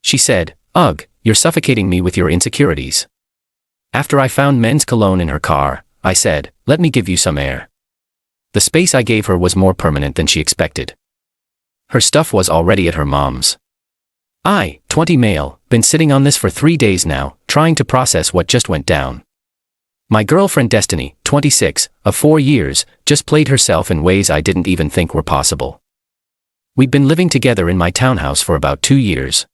She said, "Ugh, you're suffocating me with your insecurities." After I found men's cologne in her car, I said, "Let me give you some air." The space I gave her was more permanent than she expected. Her stuff was already at her mom's. I, 20 male, been sitting on this for 3 days now, trying to process what just went down. My girlfriend Destiny, 26, of 4 years, just played herself in ways I didn't even think were possible. We'd been living together in my townhouse for about 2 years.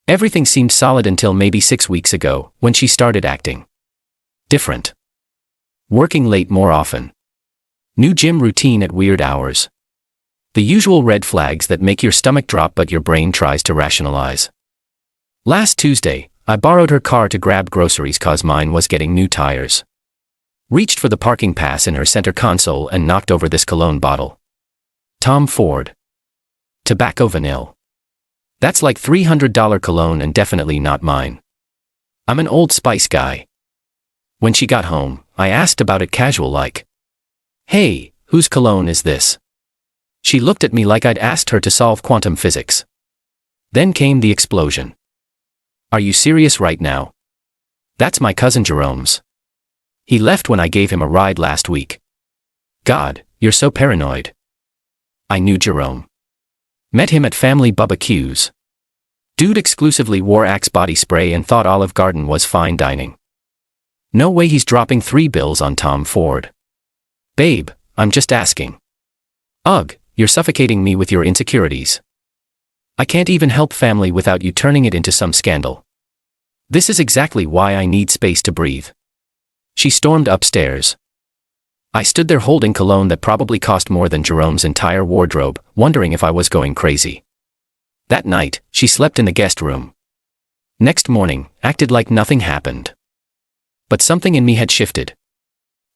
Everything seemed solid until maybe 6 weeks ago, when she started acting different. Working late more often. New gym routine at weird hours. The usual red flags that make your stomach drop but your brain tries to rationalize. Last Tuesday, I borrowed her car to grab groceries cause mine was getting new tires. Reached for the parking pass in her center console and knocked over this cologne bottle. Tom Ford. Tobacco Vanille. That's like $300 cologne and definitely not mine. I'm an Old Spice guy. When she got home, I asked about it casual like, "Hey, whose cologne is this?" She looked at me like I'd asked her to solve quantum physics. Then came the explosion. "Are you serious right now? That's my cousin Jerome's. He left when I gave him a ride last week." God, you're so paranoid. I knew Jerome. Met him at family barbecues. Dude exclusively wore Axe body spray and thought Olive Garden was fine dining. No way he's dropping 3 bills on Tom Ford. Babe, I'm just asking. Ugh, you're suffocating me with your insecurities. I can't even help family without you turning it into some scandal. This is exactly why I need space to breathe. She stormed upstairs. I stood there holding cologne that probably cost more than Jerome's entire wardrobe, wondering if I was going crazy. That night, she slept in the guest room. Next morning, acted like nothing happened. But something in me had shifted.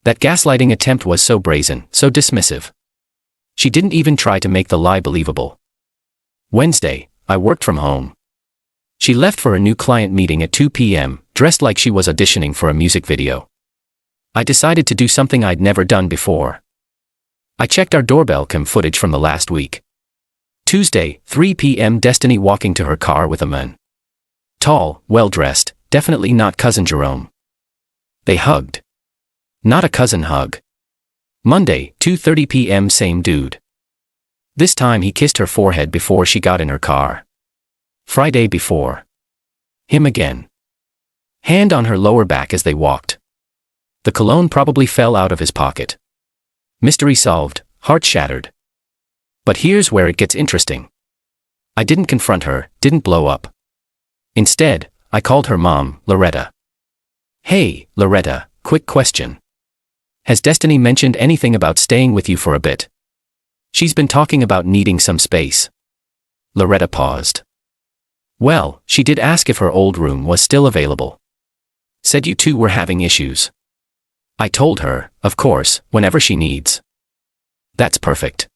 That gaslighting attempt was so brazen, so dismissive. She didn't even try to make the lie believable. Wednesday, I worked from home. She left for a new client meeting at 2 p.m., dressed like she was auditioning for a music video. I decided to do something I'd never done before. I checked our doorbell cam footage from the last week. Tuesday, 3 p.m. Destiny walking to her car with a man. Tall, well-dressed, definitely not cousin Jerome. They hugged. Not a cousin hug. Monday, 2:30 p.m. Same dude. This time he kissed her forehead before she got in her car. Friday before. Him again. Hand on her lower back as they walked. The cologne probably fell out of his pocket. Mystery solved, heart shattered. But here's where it gets interesting. I didn't confront her, didn't blow up. Instead, I called her mom, Loretta. "Hey, Loretta, quick question. Has Destiny mentioned anything about staying with you for a bit? She's been talking about needing some space." Loretta paused. "Well, she did ask if her old room was still available. Said you two were having issues." I told her, of course, whenever she needs. That's perfect.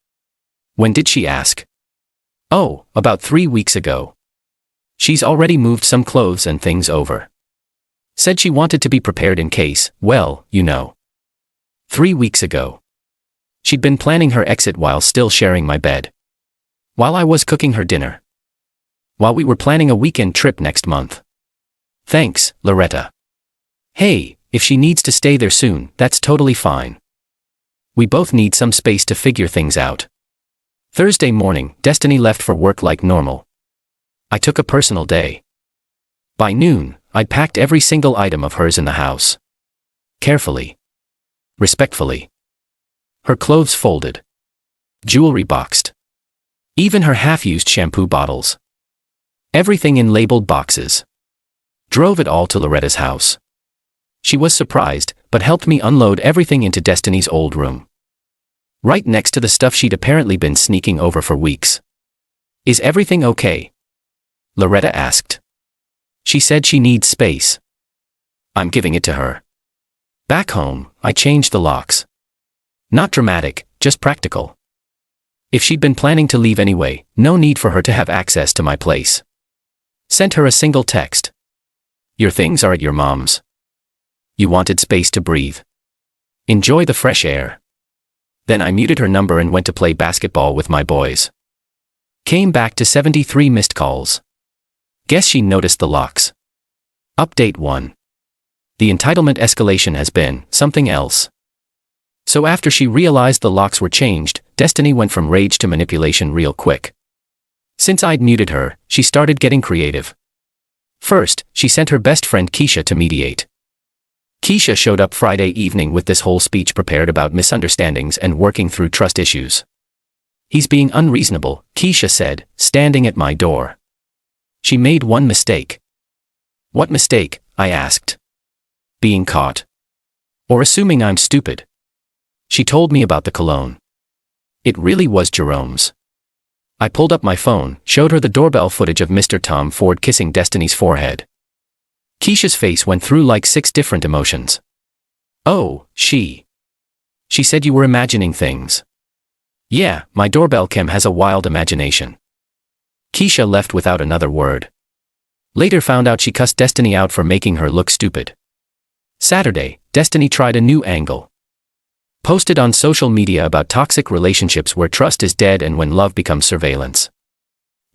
When did she ask? Oh, about 3 weeks ago. She's already moved some clothes and things over. Said she wanted to be prepared in case, well, you know. 3 weeks ago. She'd been planning her exit while still sharing my bed. While I was cooking her dinner. While we were planning a weekend trip next month. Thanks, Loretta. Hey, if she needs to stay there soon, that's totally fine. We both need some space to figure things out. Thursday morning, Destiny left for work like normal. I took a personal day. By noon, I'd packed every single item of hers in the house. Carefully. Respectfully. Her clothes folded. Jewelry boxed. Even her half-used shampoo bottles. Everything in labeled boxes. Drove it all to Loretta's house. She was surprised, but helped me unload everything into Destiny's old room. Right next to the stuff she'd apparently been sneaking over for weeks. Is everything okay? Loretta asked. She said she needs space. I'm giving it to her. Back home, I changed the locks. Not dramatic, just practical. If she'd been planning to leave anyway, no need for her to have access to my place. Sent her a single text. Your things are at your mom's. You wanted space to breathe. Enjoy the fresh air. Then I muted her number and went to play basketball with my boys. Came back to 73 missed calls. Guess she noticed the locks. Update 1. The entitlement escalation has been something else. So after she realized the locks were changed, Destiny went from rage to manipulation real quick. Since I'd muted her, she started getting creative. First, she sent her best friend Keisha to mediate. Keisha showed up Friday evening with this whole speech prepared about misunderstandings and working through trust issues. "He's being unreasonable," Keisha said, standing at my door. "She made one mistake." "What mistake?" I asked. "Being caught. Or assuming I'm stupid." She told me about the cologne. It really was Jerome's. I pulled up my phone, showed her the doorbell footage of Mr. Tom Ford kissing Destiny's forehead. Keisha's face went through like 6 different emotions. "Oh, she said you were imagining things." "Yeah, my doorbell cam has a wild imagination." Keisha left without another word. Later found out she cussed Destiny out for making her look stupid. Saturday, Destiny tried a new angle. Posted on social media about toxic relationships where trust is dead and when love becomes surveillance.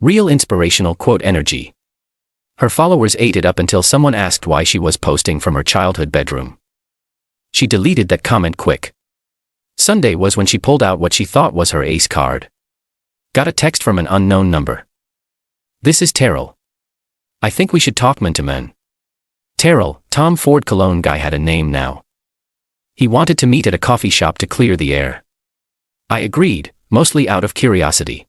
Real inspirational quote energy. Her followers ate it up until someone asked why she was posting from her childhood bedroom. She deleted that comment quick. Sunday was when she pulled out what she thought was her ace card. Got a text from an unknown number. "This is Terrell. I think we should talk man to man." Terrell, Tom Ford Cologne guy, had a name now. He wanted to meet at a coffee shop to clear the air. I agreed, mostly out of curiosity.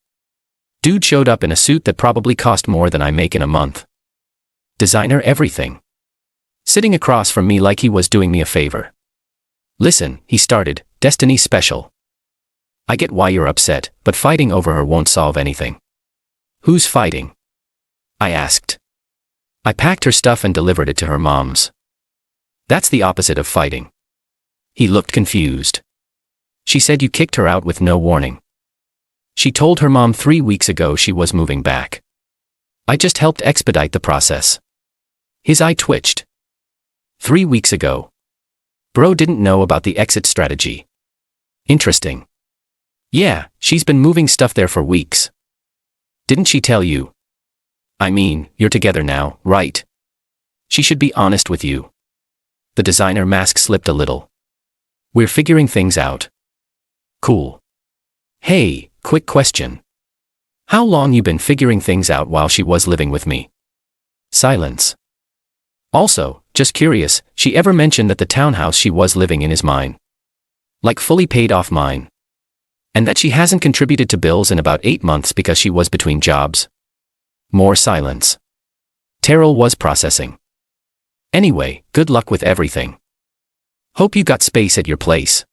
Dude showed up in a suit that probably cost more than I make in a month. Designer everything. Sitting across from me like he was doing me a favor. "Listen," he started, "Destiny's special. I get why you're upset, but fighting over her won't solve anything." "Who's fighting?" I asked. I packed her stuff and delivered it to her mom's. "That's the opposite of fighting." He looked confused. "She said you kicked her out with no warning." "She told her mom 3 weeks ago she was moving back. I just helped expedite the process." His eye twitched. 3 weeks ago. Bro didn't know about the exit strategy. Interesting. "Yeah, she's been moving stuff there for weeks." "Didn't she tell you? I mean, you're together now, right? She should be honest with you." The designer mask slipped a little. "We're figuring things out." "Cool. Hey, quick question. How long you been figuring things out while she was living with me?" Silence. "Also, just curious, she ever mentioned that the townhouse she was living in is mine? Like fully paid off mine? And that she hasn't contributed to bills in about 8 months because she was between jobs?" More silence. Terrell was processing. "Anyway, good luck with everything. Hope you got space at your place.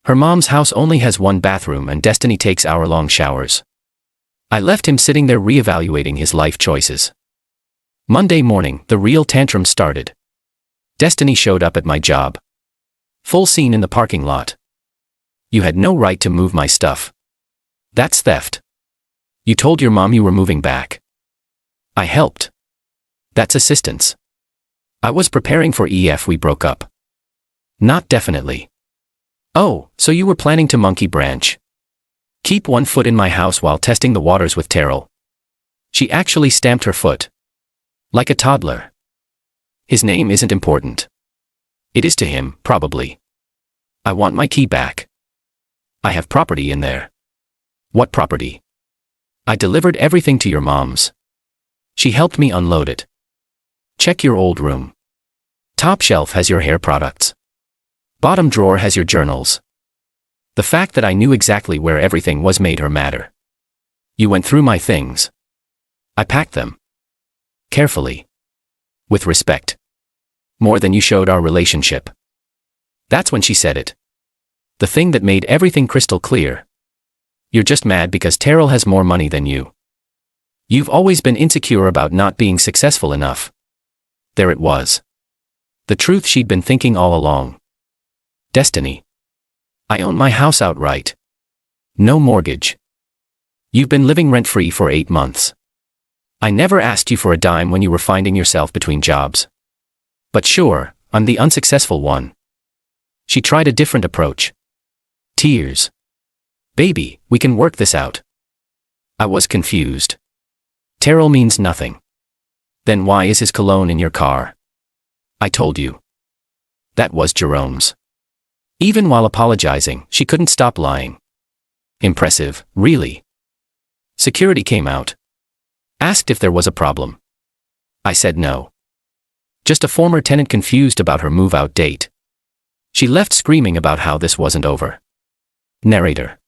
Her mom's house only has 1 bathroom and Destiny takes hour-long showers." I left him sitting there reevaluating his life choices. Monday morning, the real tantrum started. Destiny showed up at my job. Full scene in the parking lot. "You had no right to move my stuff. That's theft. You told your mom you were moving back." "I helped. That's assistance. I was preparing for EF we broke up." "Not definitely." "Oh, so you were planning to monkey branch. Keep 1 foot in my house while testing the waters with Terrell." She actually stamped her foot. Like a toddler. "His name isn't important." "It is to him, probably. I want my key back. I have property in there." "What property?" "I delivered everything to your mom's. She helped me unload it. Check your old room. Top shelf has your hair products. Bottom drawer has your journals." The fact that I knew exactly where everything was made her matter. "You went through my things." "I packed them. Carefully. With respect. More than you showed our relationship." That's when she said it. The thing that made everything crystal clear. "You're just mad because Terrell has more money than you. You've always been insecure about not being successful enough." There it was. The truth she'd been thinking all along. "Destiny. I own my house outright. No mortgage. You've been living rent-free for 8 months. I never asked you for a dime when you were finding yourself between jobs. But sure, I'm the unsuccessful one." She tried a different approach. Tears. "Baby, we can work this out." I was confused. Terrell means nothing. Then why is his cologne in your car? I told you. That was Jerome's. Even while apologizing, she couldn't stop lying. Impressive, really. Security came out. Asked if there was a problem. I said no. Just a former tenant confused about her move-out date. She left screaming about how this wasn't over. Narrator.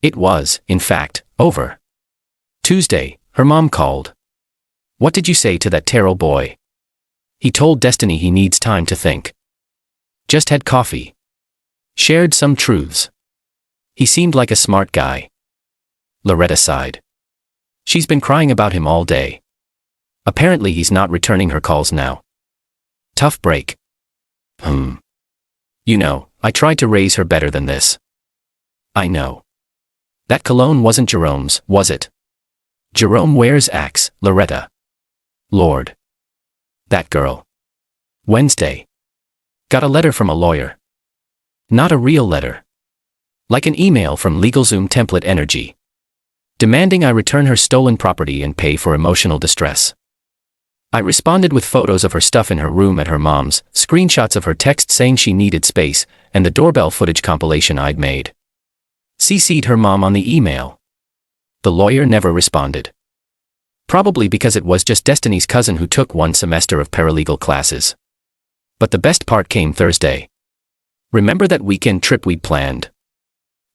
It was, in fact, over. Tuesday, her mom called. What did you say to that Terrell boy? He told Destiny he needs time to think. Just had coffee. Shared some truths. He seemed like a smart guy. Loretta sighed. She's been crying about him all day. Apparently he's not returning her calls now. Tough break. You know, I tried to raise her better than this. I know. That cologne wasn't Jerome's, was it? Jerome wears Axe, Loretta. Lord. That girl. Wednesday. Got a letter from a lawyer. Not a real letter. Like an email from LegalZoom template energy. Demanding I return her stolen property and pay for emotional distress. I responded with photos of her stuff in her room at her mom's, screenshots of her text saying she needed space, and the doorbell footage compilation I'd made. CC'd her mom on the email. The lawyer never responded. Probably because it was just Destiny's cousin who took one semester of paralegal classes. But the best part came Thursday. Remember that weekend trip we'd planned?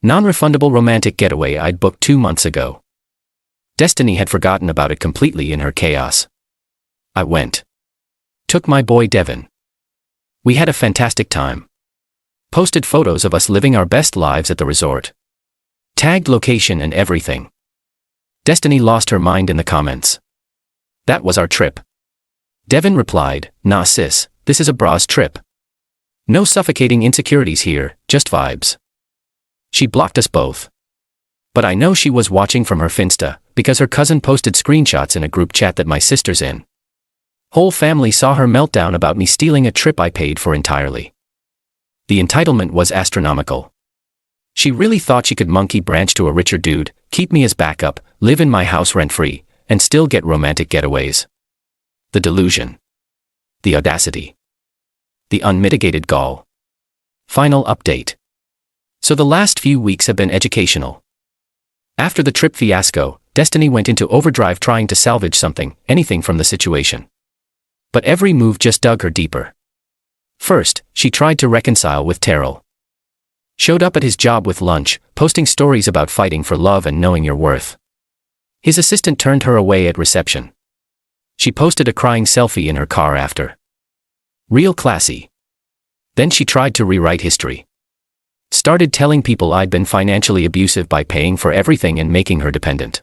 Non-refundable romantic getaway I'd booked 2 months ago. Destiny had forgotten about it completely in her chaos. I went. Took my boy Devin. We had a fantastic time. Posted photos of us living our best lives at the resort. Tagged location and everything. Destiny lost her mind in the comments. That was our trip. Devin replied, nah sis, this is a bra's trip. No suffocating insecurities here, just vibes. She blocked us both. But I know she was watching from her Finsta, because her cousin posted screenshots in a group chat that my sister's in. Whole family saw her meltdown about me stealing a trip I paid for entirely. The entitlement was astronomical. She really thought she could monkey branch to a richer dude, keep me as backup, live in my house rent-free, and still get romantic getaways. The delusion. The audacity. The unmitigated gall. Final update. So the last few weeks have been educational. After the trip fiasco, Destiny went into overdrive trying to salvage something, anything from the situation. But every move just dug her deeper. First, she tried to reconcile with Terrell. Showed up at his job with lunch, posting stories about fighting for love and knowing your worth. His assistant turned her away at reception. She posted a crying selfie in her car after. Real classy. Then she tried to rewrite history. Started telling people I'd been financially abusive by paying for everything and making her dependent.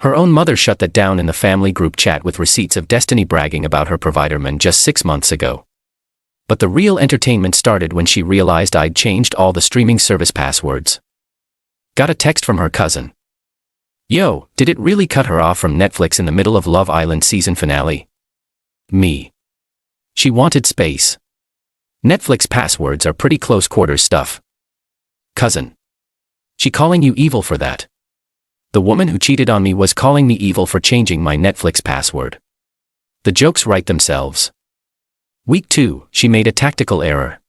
Her own mother shut that down in the family group chat with receipts of Destiny bragging about her provider man just 6 months ago. But the real entertainment started when she realized I'd changed all the streaming service passwords. Got a text from her cousin. Yo, did it really cut her off from Netflix in the middle of Love Island season finale? Me. She wanted space. Netflix passwords are pretty close quarters stuff. Cousin. She calling you evil for that? The woman who cheated on me was calling me evil for changing my Netflix password. The jokes write themselves. Week 2, she made a tactical error.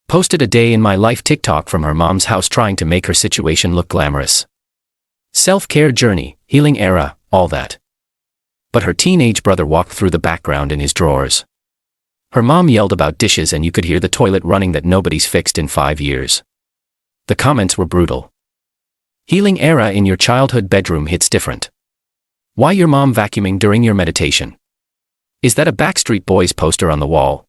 Posted a day in my life TikTok from her mom's house trying to make her situation look glamorous. Self-care journey, healing era, all that. But her teenage brother walked through the background in his drawers. Her mom yelled about dishes and you could hear the toilet running that nobody's fixed in 5 years. The comments were brutal. Healing era in your childhood bedroom hits different. Why your mom vacuuming during your meditation? Is that a Backstreet Boys poster on the wall?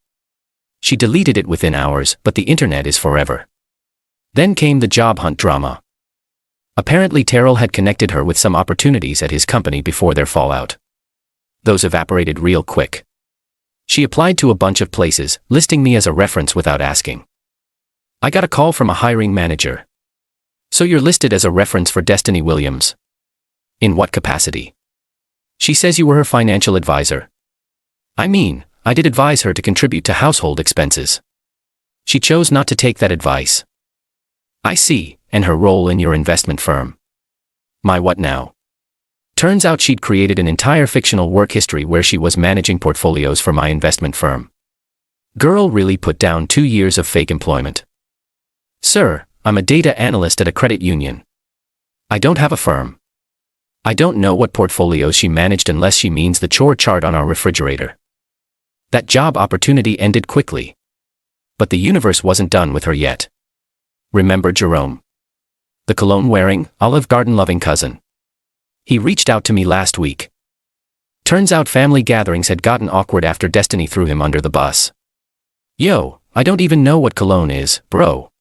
She deleted it within hours, but the internet is forever. Then came the job hunt drama. Apparently Terrell had connected her with some opportunities at his company before their fallout. Those evaporated real quick. She applied to a bunch of places, listing me as a reference without asking. I got a call from a hiring manager. So you're listed as a reference for Destiny Williams. In what capacity? She says you were her financial advisor. I mean, I did advise her to contribute to household expenses. She chose not to take that advice. I see, and her role in your investment firm. My what now? Turns out she'd created an entire fictional work history where she was managing portfolios for my investment firm. Girl really put down 2 years of fake employment. Sir, I'm a data analyst at a credit union. I don't have a firm. I don't know what portfolios she managed unless she means the chore chart on our refrigerator. That job opportunity ended quickly. But the universe wasn't done with her yet. Remember Jerome? The cologne-wearing, Olive Garden-loving cousin. He reached out to me last week. Turns out family gatherings had gotten awkward after Destiny threw him under the bus. Yo, I don't even know what cologne is, bro.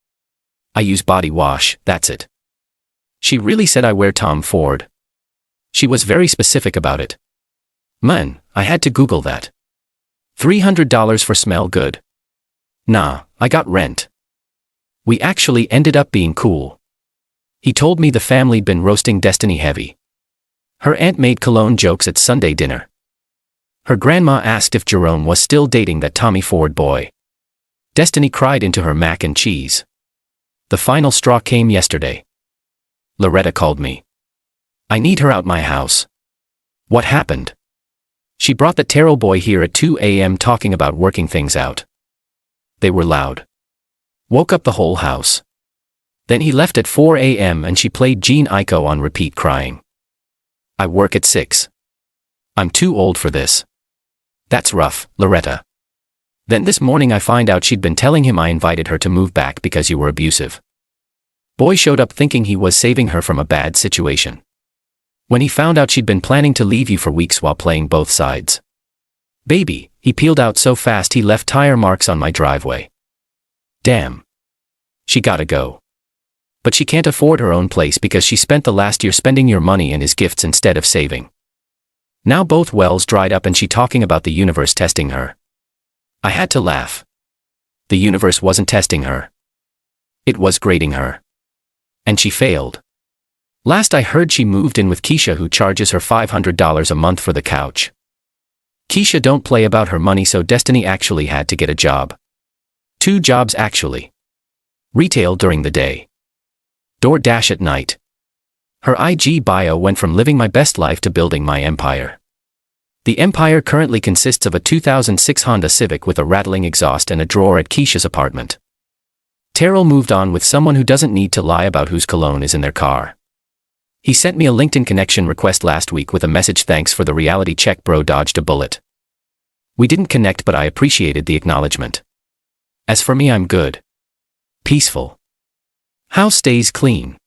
I use body wash, that's it. She really said I wear Tom Ford. She was very specific about it. Man, I had to Google that. $300 for smell good. Nah, I got rent. We actually ended up being cool. He told me the family'd been roasting Destiny heavy. Her aunt made cologne jokes at Sunday dinner. Her grandma asked if Jerome was still dating that Tommy Ford boy. Destiny cried into her mac and cheese. The final straw came yesterday. Loretta called me. I need her out my house. What happened? She brought the Terrell boy here at 2 a.m. talking about working things out. They were loud. Woke up the whole house. Then he left at 4 a.m. and she played Gene Aiko on repeat crying. I work at 6. I'm too old for this. That's rough, Loretta. Then this morning I find out she'd been telling him I invited her to move back because you were abusive. Boy showed up thinking he was saving her from a bad situation. When he found out she'd been planning to leave you for weeks while playing both sides. Baby, he peeled out so fast he left tire marks on my driveway. Damn. She gotta go. But she can't afford her own place because she spent the last year spending your money and his gifts instead of saving. Now both wells dried up and she talking about the universe testing her. I had to laugh. The universe wasn't testing her. It was grading her. And she failed. Last I heard she moved in with Keisha, who charges her $500 a month for the couch. Keisha don't play about her money, so Destiny actually had to get a job. 2 jobs actually. Retail during the day. DoorDash at night. Her IG bio went from living my best life to building my empire. The empire currently consists of a 2006 Honda Civic with a rattling exhaust and a drawer at Keisha's apartment. Terrell moved on with someone who doesn't need to lie about whose cologne is in their car. He sent me a LinkedIn connection request last week with a message: thanks for the reality check, bro, dodged a bullet. We didn't connect, but I appreciated the acknowledgement. As for me, I'm good. Peaceful. House stays clean.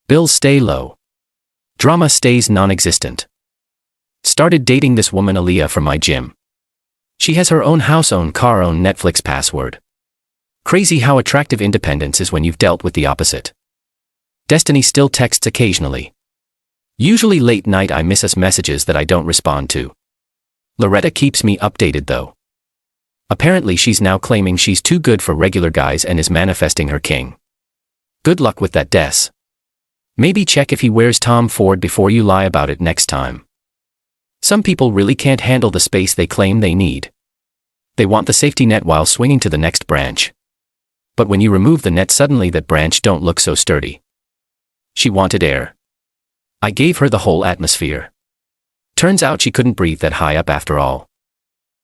Bills stay low. Drama stays non-existent. Started dating this woman Aaliyah from my gym. She has her own house, own car, own Netflix password. Crazy how attractive independence is when you've dealt with the opposite. Destiny still texts occasionally. Usually late night I miss us messages that I don't respond to. Loretta keeps me updated though. Apparently she's now claiming she's too good for regular guys and is manifesting her king. Good luck with that, Des. Maybe check if he wears Tom Ford before you lie about it next time. Some people really can't handle the space they claim they need. They want the safety net while swinging to the next branch. But when you remove the net, suddenly that branch don't look so sturdy. She wanted air. I gave her the whole atmosphere. Turns out she couldn't breathe that high up after all.